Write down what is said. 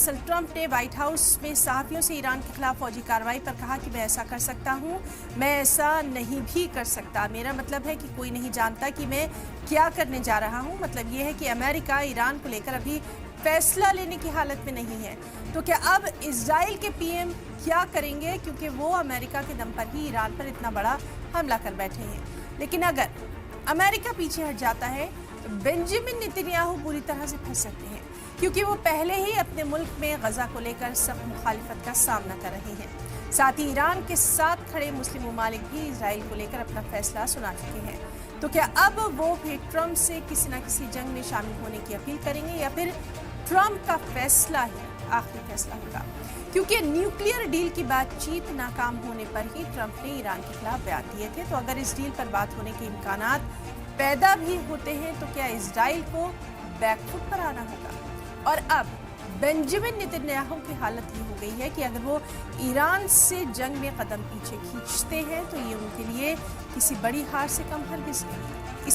दरअसल ट्रंप ने white house में सहाफियों से ईरान के खिलाफ फौजी कार्रवाई पर कहा कि मैं ऐसा कर सकता हूं, मैं ऐसा नहीं भी कर सकता। मेरा मतलब है कि कोई नहीं जानता कि मैं क्या करने जा रहा हूं। मतलब ये है कि अमेरिका ईरान को लेकर अभी फैसला लेने की हालत में नहीं है। तो क्या अब इजराइल के पीएम क्या करेंगे, क्योंकि वो अमेरिका के दम पर ही ईरान पर इतना बड़ा हमला कर बैठे हैं। लेकिन अगर अमेरिका पीछे हट जाता है तो बेंजामिन नेतन्याहू बुरी तरह से फंस सकते हैं, क्योंकि वो पहले ही अपने मुल्क में गजा को लेकर सख्त मुखालिफत का सामना कर रहे हैं। साथ ही ईरान के साथ खड़े मुस्लिम ममालिक भी इजराइल को लेकर अपना फैसला सुना चुके हैं। तो क्या अब वो भी ट्रंप से किसी न किसी जंग में शामिल होने की अपील करेंगे, या फिर ट्रंप का फैसला ही आखिरी फैसला होगा? क्योंकि न्यूक्लियर डील की बातचीत नाकाम होने पर ही ट्रंप ने ईरान के खिलाफ बयान दिए थे। तो अगर इस डील पर बात होने के इम्कानात पैदा भी होते हैं तो क्या इजराइल को बैकफुट पर आना होगा? और अब बेंजामिन नेतन्याहू की हालत ये हो गई है कि अगर वो ईरान से जंग में कदम पीछे खींचते हैं तो ये उनके लिए किसी बड़ी हार से कम हरगिज़ नहीं।